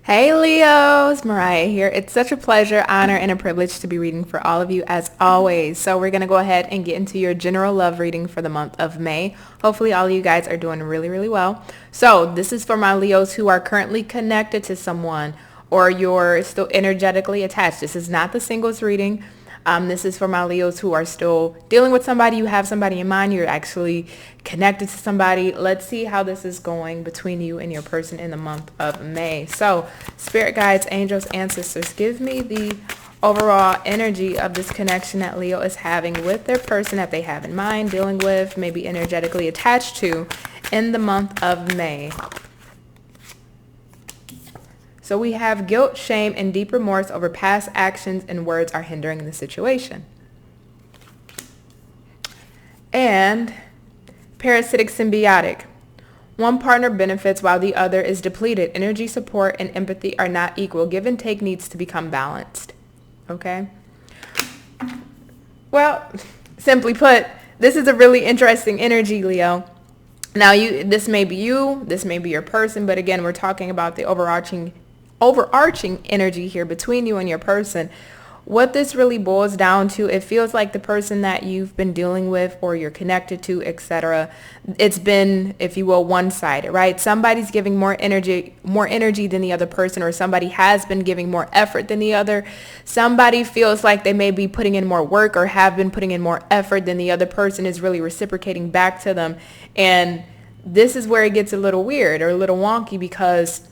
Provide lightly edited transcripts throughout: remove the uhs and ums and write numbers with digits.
Hey Leos, Mariah here. It's such a pleasure, honor, and a privilege to be reading for all of you as always. So we're going to go ahead and get into your general love reading for the month of May. Hopefully all of you guys are doing really, really well. So this is for my Leos who are currently connected to someone or you're still energetically attached. This is not the singles reading. This is for my Leos who are still dealing with somebody. You have somebody in mind. You're actually connected to somebody. Let's see how this is going between you and your person in the month of May. So, spirit guides, angels, ancestors, give me the overall energy of this connection that Leo is having with their person that they have in mind, dealing with, maybe energetically attached to in the month of May. So we have guilt, shame, and deep remorse over past actions and words are hindering the situation. And parasitic symbiotic. One partner benefits while the other is depleted. Energy, support, and empathy are not equal. Give and take needs to become balanced. Okay? Well, simply put, this is a really interesting energy, Leo. Now, this may be you, this may be your person, but again, we're talking about the overarching energy here between you and your person. What this really boils down to, it feels like the person that you've been dealing with or you're connected to, etc. It's been, if you will, one-sided, right? Somebody's giving more energy than the other person, or somebody has been giving more effort than the other. Somebody feels like they may be putting in more work or have been putting in more effort than the other person is really reciprocating back to them. And this is where it gets a little weird or a little wonky, because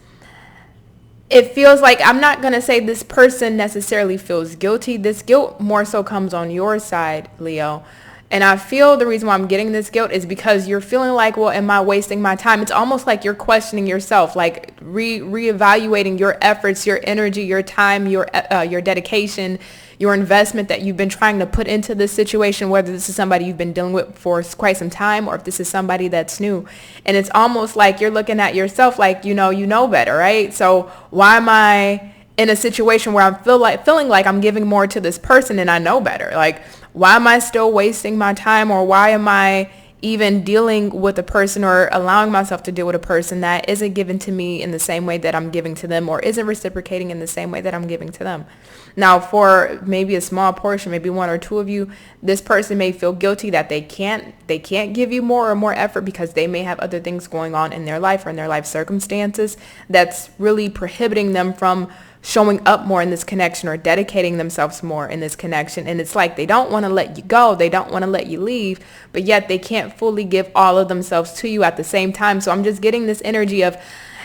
it feels like, I'm not going to say this person necessarily feels guilty. This guilt more so comes on your side, Leo. And I feel the reason why I'm getting this guilt is because you're feeling like, well, am I wasting my time? It's almost like you're questioning yourself, like reevaluating your efforts, your energy, your time, your dedication, your investment that you've been trying to put into this situation, whether this is somebody you've been dealing with for quite some time or if this is somebody that's new. And it's almost like you're looking at yourself like, you know better, right? So why am I in a situation where I'm feeling like I'm giving more to this person and I know better? Like, why am I still wasting my time, or why am I even dealing with a person or allowing myself to deal with a person that isn't given to me in the same way that I'm giving to them, or isn't reciprocating in the same way that I'm giving to them? Now, for maybe a small portion, maybe one or two of you, this person may feel guilty that they can't give you more or more effort because they may have other things going on in their life or in their life circumstances that's really prohibiting them from showing up more in this connection or dedicating themselves more in this connection. And it's like they don't want to let you go. They don't want to let you leave, but yet they can't fully give all of themselves to you at the same time. So I'm just getting this energy of,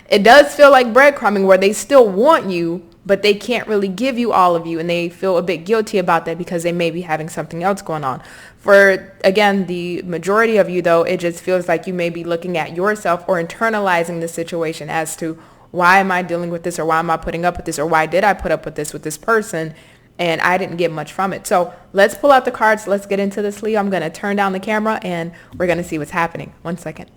it does feel like breadcrumbing where they still want you, but they can't really give you all of you. And they feel a bit guilty about that because they may be having something else going on. For, again, the majority of you, though, it just feels like you may be looking at yourself or internalizing the situation as to, why am I dealing with this, or why am I putting up with this, or why did I put up with this person and I didn't get much from it? So let's pull out the cards. Let's get into this, Leo. I'm going to turn down the camera and we're going to see what's happening. 1 second.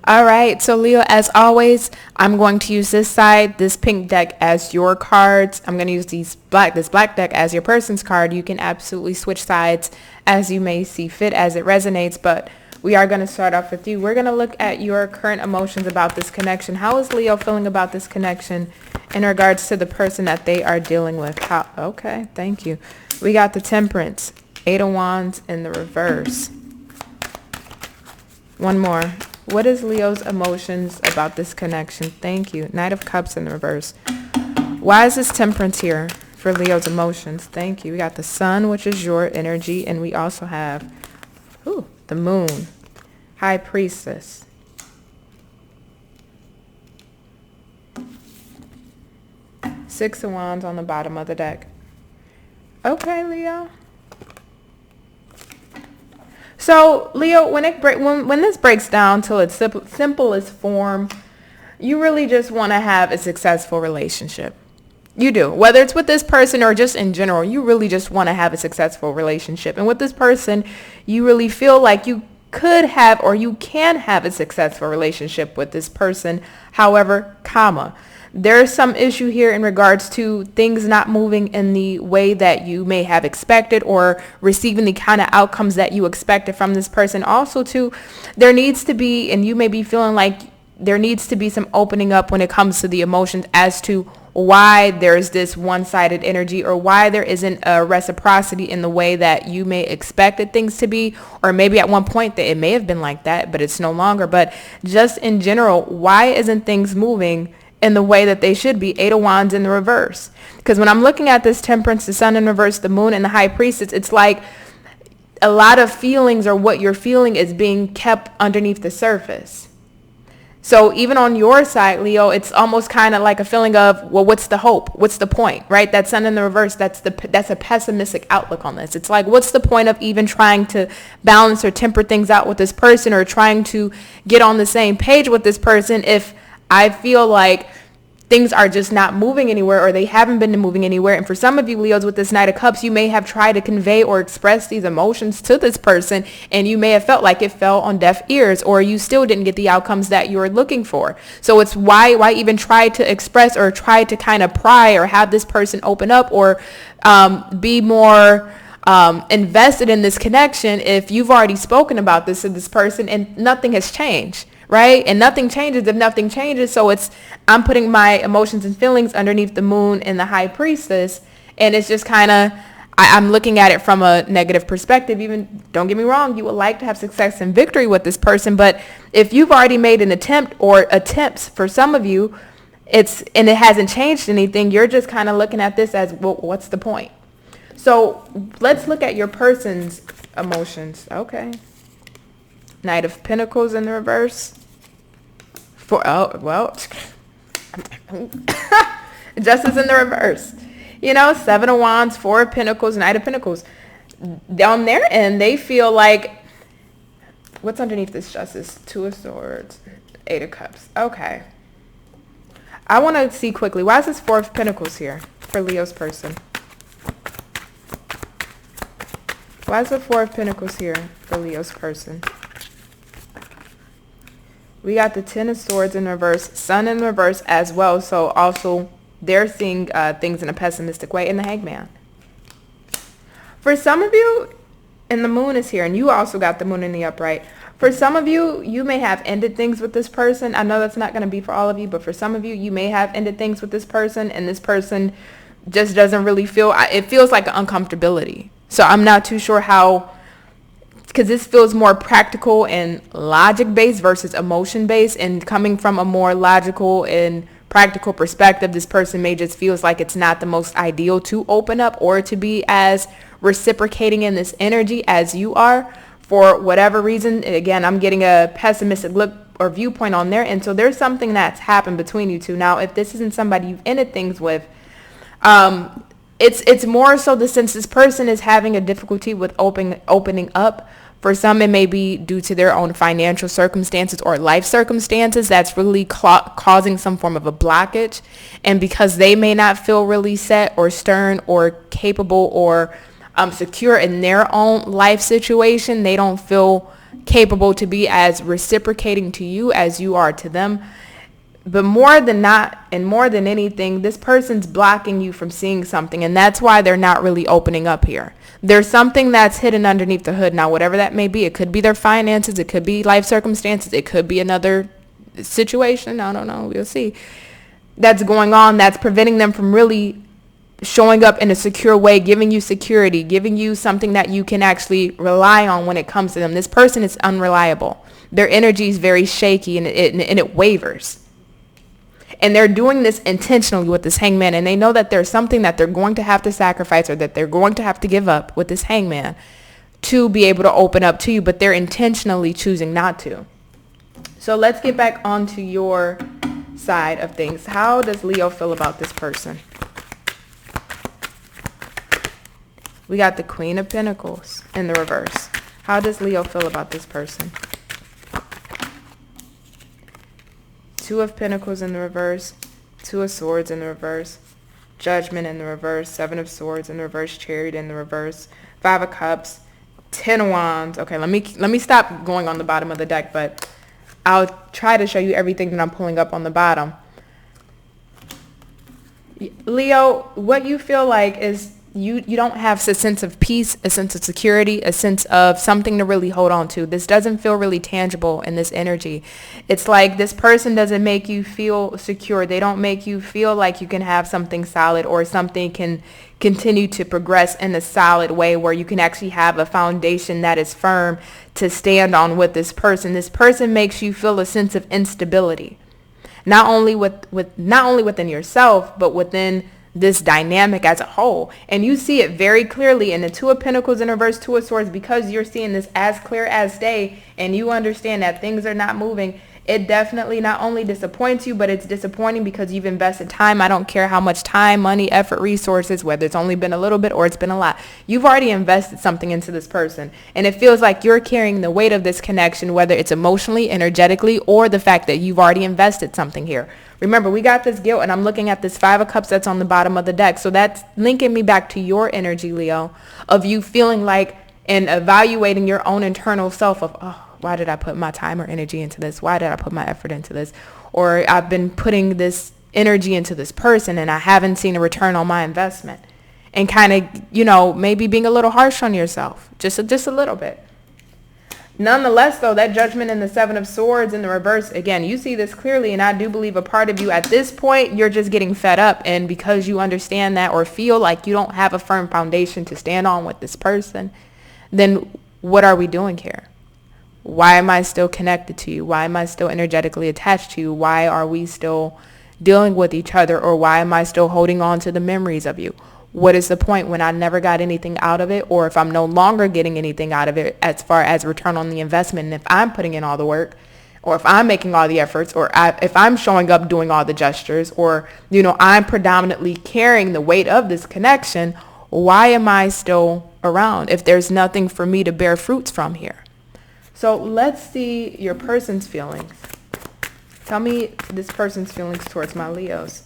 All right. So Leo, as always, I'm going to use this side, this pink deck, as your cards. I'm going to use this black deck as your person's card. You can absolutely switch sides as you may see fit, as it resonates, but we are going to start off with you. We're going to look at your current emotions about this connection. How is Leo feeling about this connection in regards to the person that they are dealing with? Okay, thank you. We got the Temperance, 8 of Wands in the reverse. One more. What is Leo's emotions about this connection? Thank you. Knight of Cups in the reverse. Why is this Temperance here for Leo's emotions? Thank you. We got the Sun, which is your energy, and we also have the Moon, High Priestess. Six of Wands on the bottom of the deck. Okay, Leo. So, Leo, when this breaks down to its simplest form, you really just want to have a successful relationship. You do. Whether it's with this person or just in general, you really just want to have a successful relationship. And with this person, you really feel like you could have or you can have a successful relationship with this person. However, there's some issue here in regards to things not moving in the way that you may have expected or receiving the kind of outcomes that you expected from this person. Also, too, there needs to be, and you may be feeling like there needs to be some opening up when it comes to the emotions as to why there's this one-sided energy, or why there isn't a reciprocity in the way that you may expected things to be, or maybe at one point that it may have been like that, but it's no longer. But just in general, why isn't things moving in the way that they should be? Eight of Wands in the reverse. Because when I'm looking at this Temperance, the Sun in reverse, the Moon, and the High Priestess, it's like a lot of feelings, or what you're feeling, is being kept underneath the surface. So even on your side, Leo, it's almost kind of like a feeling of, well, what's the hope? What's the point, right? That Sun in the reverse, that's a pessimistic outlook on this. It's like, what's the point of even trying to balance or temper things out with this person, or trying to get on the same page with this person, if I feel like things are just not moving anywhere, or they haven't been moving anywhere? And for some of you Leos with this Knight of Cups, you may have tried to convey or express these emotions to this person, and you may have felt like it fell on deaf ears, or you still didn't get the outcomes that you were looking for. So it's why even try to express, or try to kind of pry, or have this person open up, or be more invested in this connection, if you've already spoken about this to this person and nothing has changed, right? And nothing changes if nothing changes. So I'm putting my emotions and feelings underneath the Moon and the High Priestess, and it's just kind of, I'm looking at it from a negative perspective. Even, don't get me wrong, you would like to have success and victory with this person, but if you've already made an attempt, or attempts for some of you, and it hasn't changed anything, you're just kind of looking at this as, well, what's the point? So let's look at your person's emotions. Okay. Knight of Pentacles in the reverse. Justice in the reverse. Seven of Wands, Four of Pentacles, Knight of Pentacles. On their end, they feel like, what's underneath this Justice? Two of Swords, Eight of Cups. Okay. I want to see quickly, why is this Four of Pentacles here for Leo's person? Why is the Four of Pentacles here for Leo's person? We got the Ten of Swords in reverse, Sun in reverse as well. So also they're seeing things in a pessimistic way, in the Hangman. For some of you, and the Moon is here, and you also got the Moon in the upright. For some of you, you may have ended things with this person. I know that's not going to be for all of you, but for some of you, you may have ended things with this person, and this person just doesn't really feel, it feels like an uncomfortability. So I'm not too sure how, because this feels more practical and logic-based versus emotion-based, and coming from a more logical and practical perspective, this person may just feels like it's not the most ideal to open up, or to be as reciprocating in this energy as you are, for whatever reason. Again, I'm getting a pessimistic look or viewpoint on there, and so there's something that's happened between you two. Now, if this isn't somebody you've ended things with, it's more so the sense this person is having a difficulty with opening up. For some, it may be due to their own financial circumstances or life circumstances that's really causing some form of a blockage. And because they may not feel really set or stern or capable or secure in their own life situation, they don't feel capable to be as reciprocating to you as you are to them. But more than not, and more than anything, this person's blocking you from seeing something, and that's why they're not really opening up here. There's something that's hidden underneath the hood. Now, whatever that may be, it could be their finances, it could be life circumstances, it could be another situation, I don't know, we'll see, that's going on, that's preventing them from really showing up in a secure way, giving you security, giving you something that you can actually rely on when it comes to them. This person is unreliable. Their energy is very shaky, and it wavers. And they're doing this intentionally with this Hangman, and they know that there's something that they're going to have to sacrifice, or that they're going to have to give up with this Hangman to be able to open up to you, but they're intentionally choosing not to. So let's get back onto your side of things. How does Leo feel about this person? We got the Queen of Pentacles in the reverse. How does Leo feel about this person? Two of Pentacles in the reverse, Two of Swords in the reverse, Judgment in the reverse, Seven of Swords in the reverse, Chariot in the reverse, Five of Cups, Ten of Wands. Okay, let me stop going on the bottom of the deck, but I'll try to show you everything that I'm pulling up on the bottom. Leo, what you feel like is you don't have a sense of peace, a sense of security, a sense of something to really hold on to. This doesn't feel really tangible in this energy. It's like this person doesn't make you feel secure. They don't make you feel like you can have something solid or something can continue to progress in a solid way where you can actually have a foundation that is firm to stand on with this person. This person makes you feel a sense of instability, not only within yourself, but within this dynamic as a whole. And you see it very clearly in the Two of Pentacles in reverse, Two of Swords, because you're seeing this as clear as day and you understand that things are not moving. It definitely not only disappoints you, but it's disappointing because you've invested time. I don't care how much time, money, effort, resources, whether it's only been a little bit or it's been a lot. You've already invested something into this person. And it feels like you're carrying the weight of this connection, whether it's emotionally, energetically, or the fact that you've already invested something here. Remember, we got this guilt, and I'm looking at this Five of Cups that's on the bottom of the deck. So that's linking me back to your energy, Leo, of you feeling like and evaluating your own internal self of, oh, why did I put my time or energy into this? Why did I put my effort into this? Or I've been putting this energy into this person and I haven't seen a return on my investment. And kind of, maybe being a little harsh on yourself, just a little bit. Nonetheless, though, that Judgment in the Seven of Swords in the reverse, again, you see this clearly, and I do believe a part of you at this point, you're just getting fed up. And because you understand that or feel like you don't have a firm foundation to stand on with this person, then what are we doing here? Why am I still connected to you? Why am I still energetically attached to you? Why are we still dealing with each other? Or why am I still holding on to the memories of you? What is the point when I never got anything out of it? Or if I'm no longer getting anything out of it as far as return on the investment, and if I'm putting in all the work, or if I'm making all the efforts, or if I'm showing up doing all the gestures, or, I'm predominantly carrying the weight of this connection, why am I still around if there's nothing for me to bear fruits from here? So let's see your person's feelings. Tell me this person's feelings towards my Leos.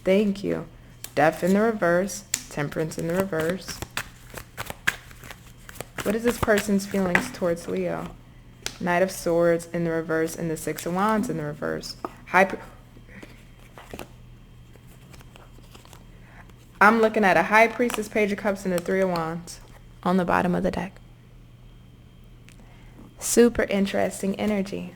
Thank you. Death in the reverse. Temperance in the reverse. What is this person's feelings towards Leo? Knight of Swords in the reverse and the Six of Wands in the reverse. I'm looking at a High Priestess, Page of Cups, and the Three of Wands on the bottom of the deck. Super interesting energy.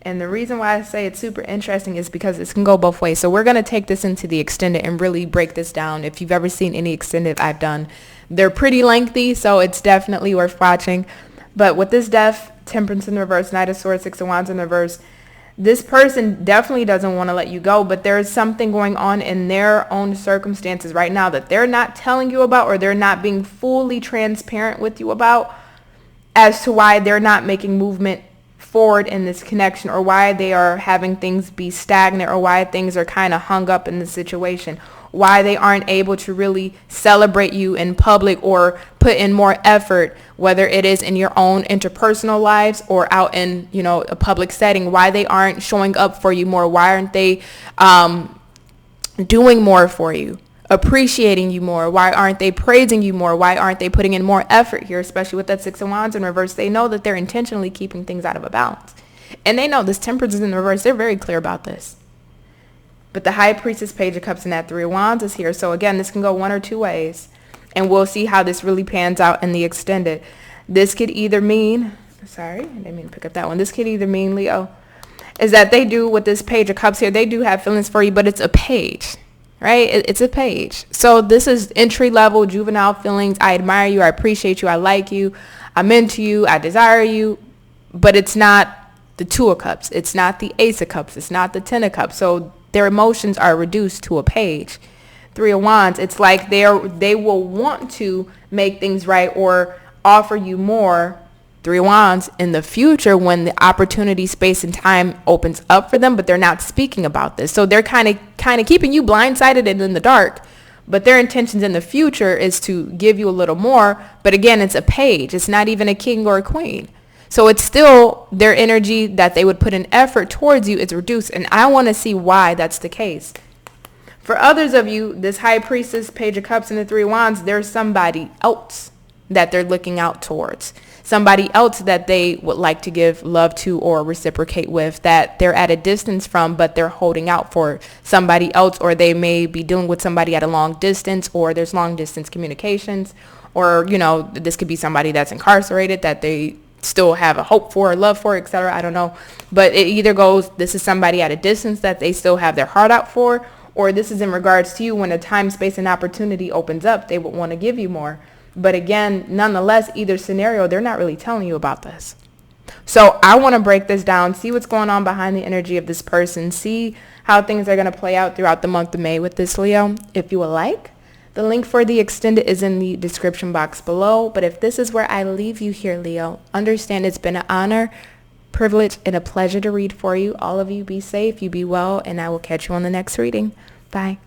And the reason why I say it's super interesting is because this can go both ways. So we're going to take this into the extended and really break this down. If you've ever seen any extended I've done, they're pretty lengthy, so it's definitely worth watching. But with this Death, Temperance in the reverse, Knight of Swords, Six of Wands in the reverse, this person definitely doesn't want to let you go, but there is something going on in their own circumstances right now that they're not telling you about, or they're not being fully transparent with you about, as to why they're not making movement forward in this connection, or why they are having things be stagnant, or why things are kind of hung up in the situation, why they aren't able to really celebrate you in public or put in more effort, whether it is in your own interpersonal lives or out in, a public setting, why they aren't showing up for you more, why aren't they doing more for you, appreciating you more, why aren't they praising you more, why aren't they putting in more effort here, especially with that Six of Wands in reverse. They know that they're intentionally keeping things out of a balance, and they know this Temperance is in the reverse. They're very clear about this. But the High Priestess, Page of Cups, and that Three of Wands is here. So again, this can go one or two ways, and we'll see how this really pans out in the extended. This could either mean, sorry, I didn't mean to pick up that one. This could either mean, Leo, is that they do with this Page of Cups here, they do have feelings for you, but it's a page. Right? It's a page. So this is entry level juvenile feelings. I admire you. I appreciate you. I like you. I'm into you. I desire you. But it's not the Two of Cups. It's not the Ace of Cups. It's not the Ten of Cups. So their emotions are reduced to a page. Three of Wands. It's like they will want to make things right or offer you more. Three of Wands in the future when the opportunity, space, and time opens up for them, but they're not speaking about this. So they're kind of keeping you blindsided and in the dark, but their intentions in the future is to give you a little more. But again, it's a page. It's not even a king or a queen. So it's still their energy that they would put an effort towards you is reduced. And I want to see why that's the case. For others of you, this High Priestess, Page of Cups, and the Three of Wands, there's somebody else that they're looking out towards. somebody else that they would like to give love to or reciprocate with, that they're at a distance from, but they're holding out for somebody else, or they may be dealing with somebody at a long distance, or there's long distance communications, or, you know, this could be somebody that's incarcerated that they still have a hope for, love for, etc. I don't know. But it either goes, this is somebody at a distance that they still have their heart out for, or this is in regards to you when a time, space, and opportunity opens up, they would want to give you more. But again, nonetheless, either scenario, they're not really telling you about this. So I want to break this down, see what's going on behind the energy of this person, see how things are going to play out throughout the month of May with this, Leo. If you would like, the link for the extended is in the description box below. But if this is where I leave you here, Leo, understand it's been an honor, privilege, and a pleasure to read for you. All of you be safe, you be well, and I will catch you on the next reading. Bye.